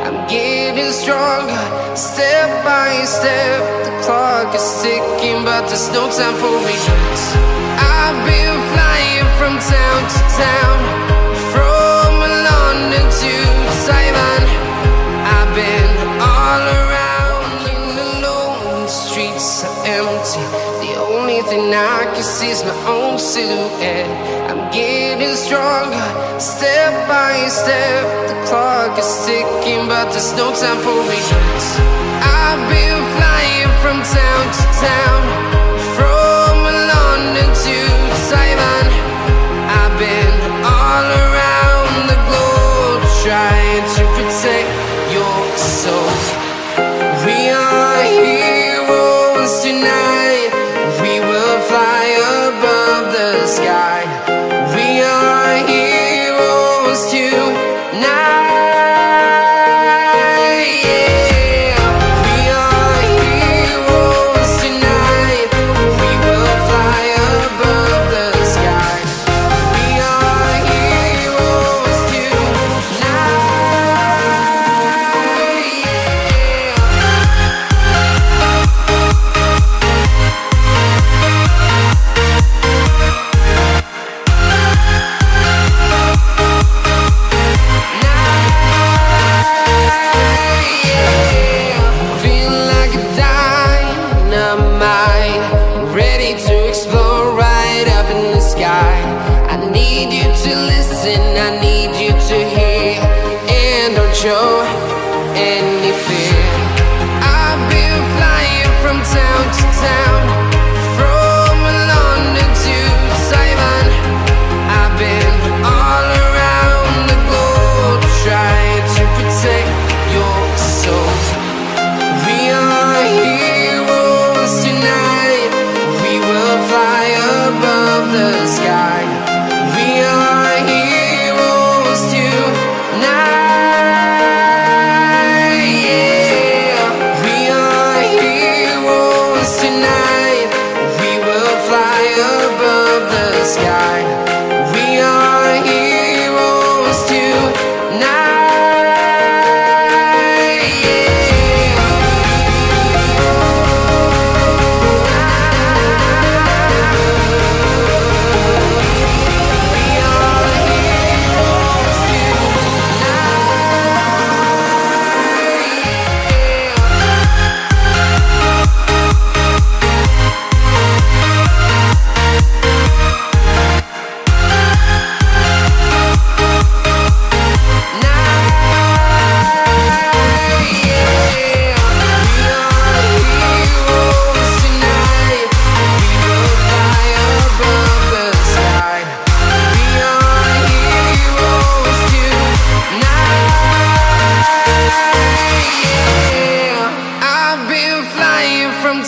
I'm getting stronger, step by step. The clock is ticking, but there's no time for regrets. I've been flying from town to town, from London to Taiwan. I've been all around, in the lonely streets are empty. The only thing I can see is my own silhouette. I'm getting stronger, step by step. The clock is ticking, but there's no time for regrets. I've been flying from town to town, from London to Taiwan. I've been all around the globe, trying to protect your soul. We are heroes tonight. We will fly above the sky. We are heroes tonight. Show any fear. I've been flying from town to town, from London to Taiwan. I've been all around the globe, trying to protect your soul. We are heroes tonight. We will fly above the sky. We are heroes tonight.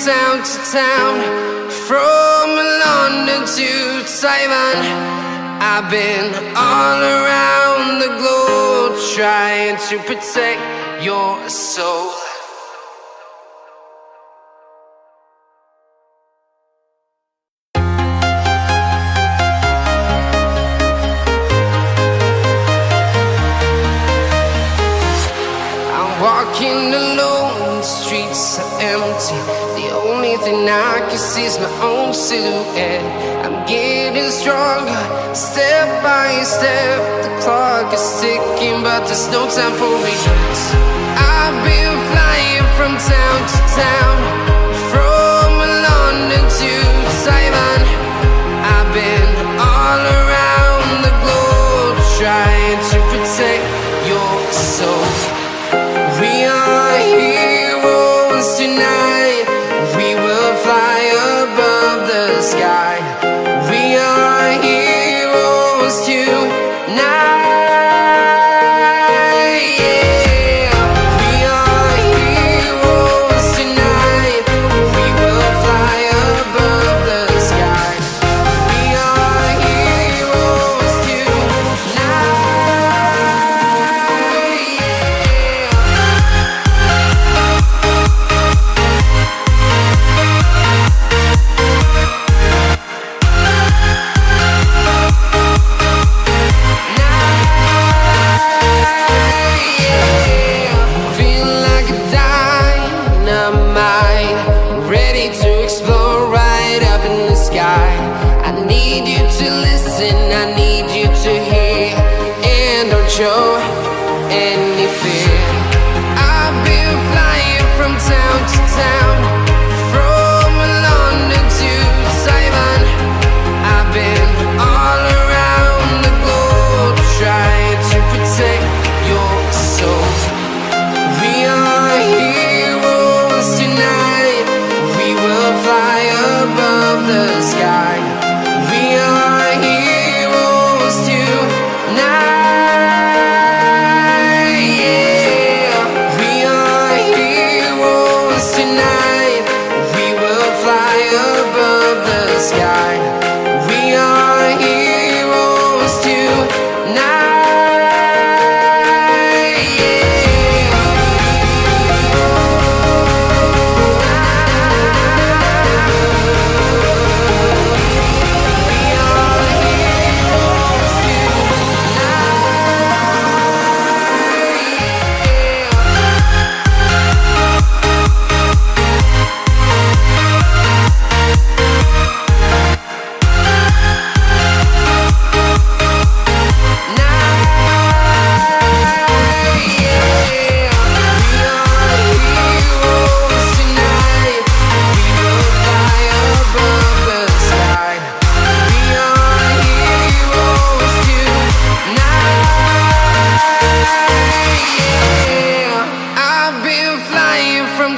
Town to town, from London to Taiwan. I've been all around the globe, trying to protect your soul. I'm walking alone, the streets are empty. The only thing I can see is my own silhouette. I'm getting stronger, step by step. The clock is ticking, but there's no time for regrets. I've been flying from town to town, from London to Taiwan. I've been all around the globe, trying to protect your soul. We are heroes tonight. We will fly above the sky. We are heroes tonight. Yeah, we are heroes tonight. any fear. I've been flying from town to town, from London to Taiwan. I've been all around the globe trying to protect your soul. We are heroes tonight. We will fly above the sky. We are heroes tonight. Yeah. We are heroes tonight. We will fly above the sky. We are heroes tonight.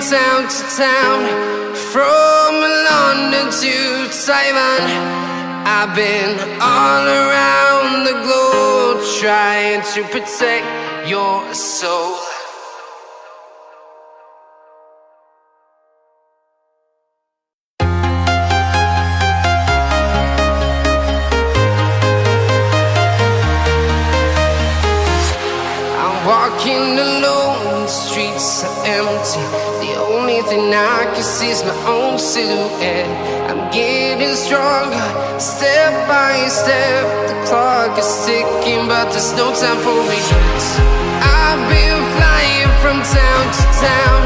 Town to town, from London to Taiwan. I've been all around the globe trying to protect your soul. I'm walking alone, the streets are empty. The only thing I can see is my own silhouette. I'm getting stronger, step by step. The clock is ticking, but there's no time for regrets. I've been flying from town to town,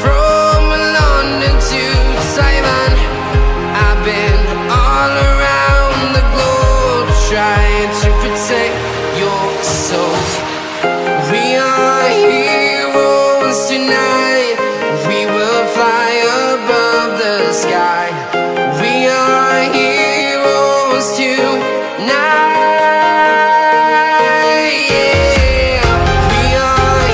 from London to Taiwan. I've been all around the globe trying to protect your soul. We are heroes tonight. We will fly above the sky. We are heroes tonight. Yeah. We are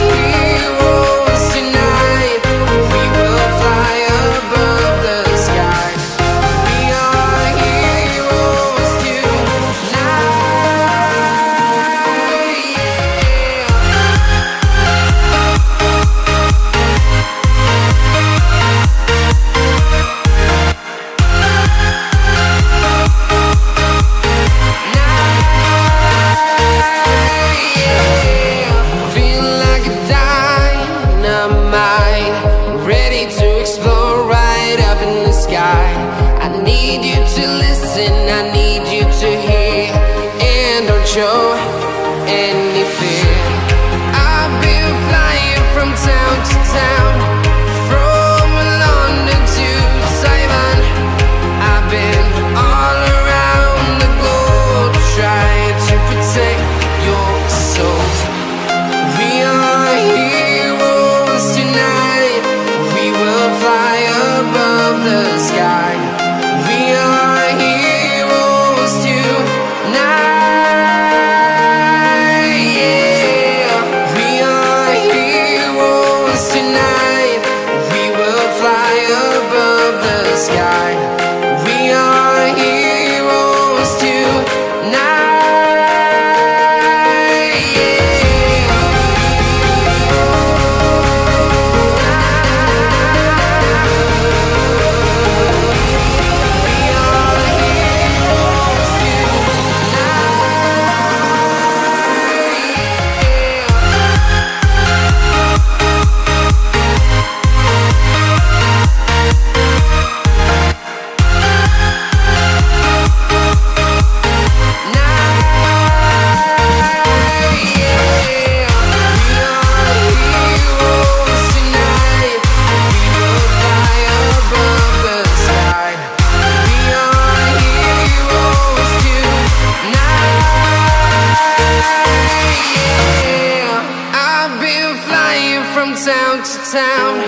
from town to town,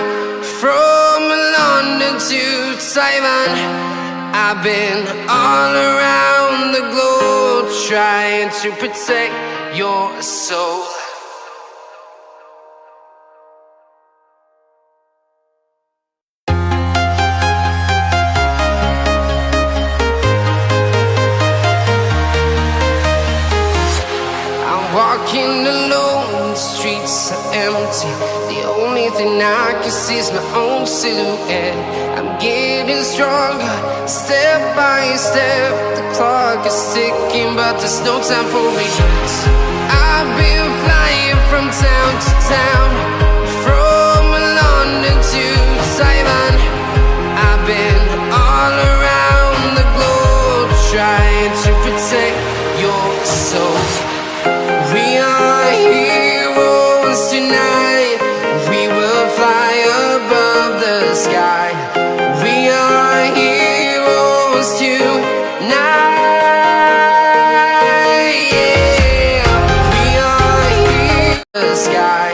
from London to Taiwan. I've been all around the globe trying to protect your soul. Walking alone, the streets are empty. The only thing I can see is my own silhouette. I'm getting stronger, step by step. The clock is ticking, but there's no time for regrets. I've been flying from town to town, from London to Taiwan. I've been all around the globe trying to protect your soul. We are heroes tonight. We will fly above the sky. We are heroes tonight. Yeah. We are heroes in the sky.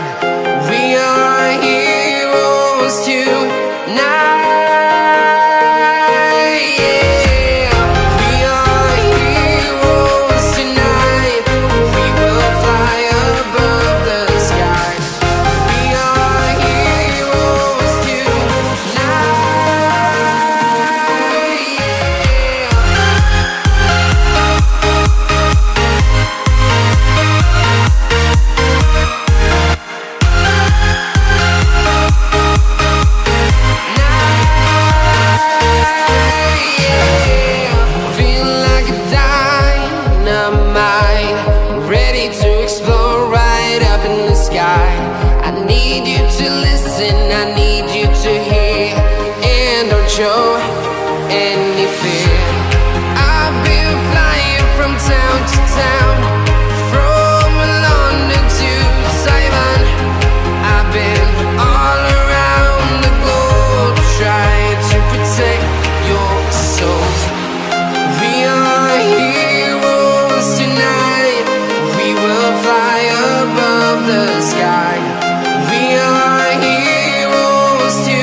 We are heroes tonight. Show any fear. I've been flying from town to town, from London to Taiwan. I've been all around the globe trying to protect your soul. We are heroes tonight. We will fly above the sky. We are heroes tonight.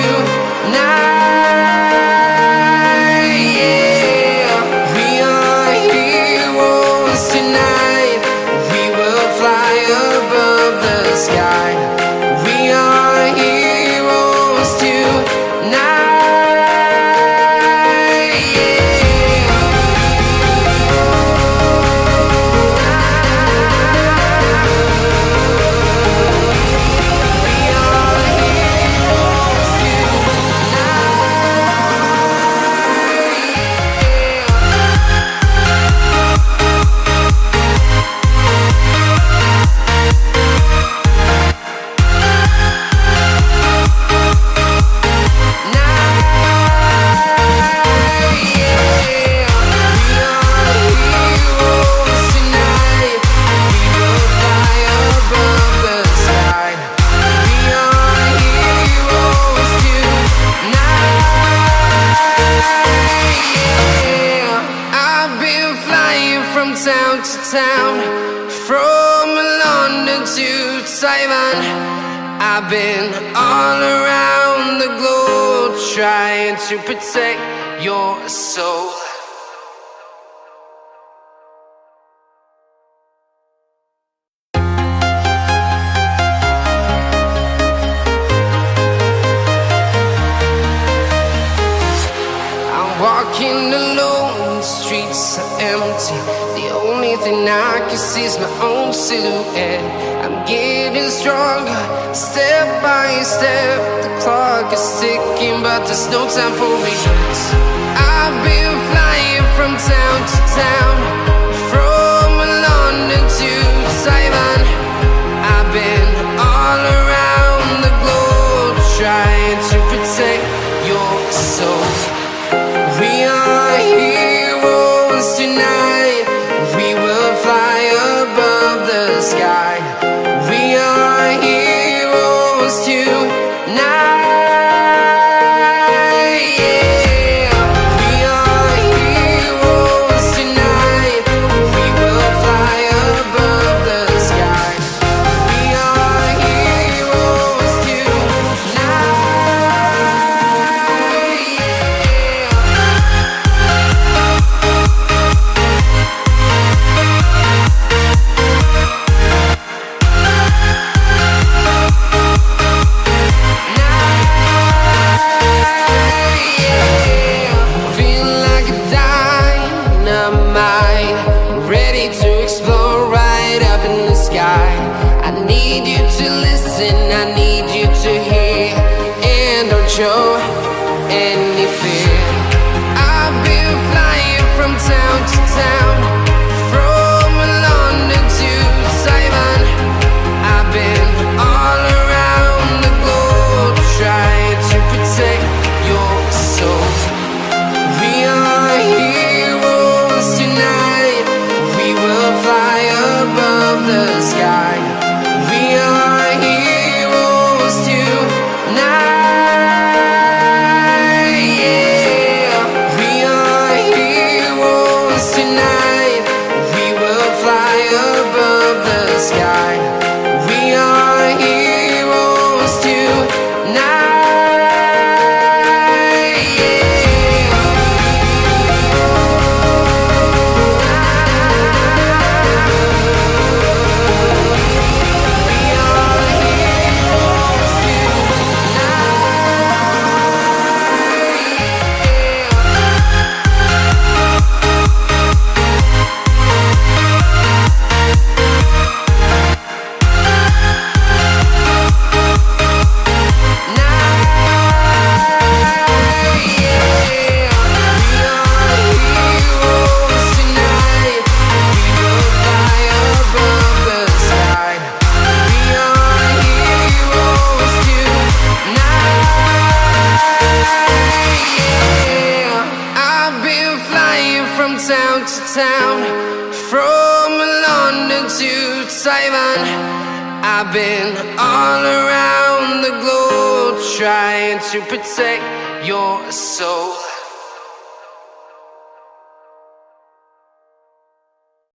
Town to town, from London to Taiwan. I've been all around the globe trying to protect your soul. I'm walking alone, the streets are empty. The only thing I can see is my own silhouette. I'm getting stronger, step by step. The clock is ticking, but there's no time for regrets. I've been flying from town to town, from London to Taiwan. I've been all around the globe trying to protect your soul. We are heroes tonight. We will fly above the sky. We are heroes tonight. Yeah. We are heroes tonight. We will fly above the sky. We are heroes tonight. show any fear. I've been flying from town to town, from London to Taiwan. I've been all around the globe trying to protect your soul. We are heroes tonight. We will fly above the sky. We are heroes tonight. Yeah. We are heroes tonight. We will fly above the sky. We are heroes tonight. From town to town, from London to Taiwan. I've been all around the globe trying to protect your soul.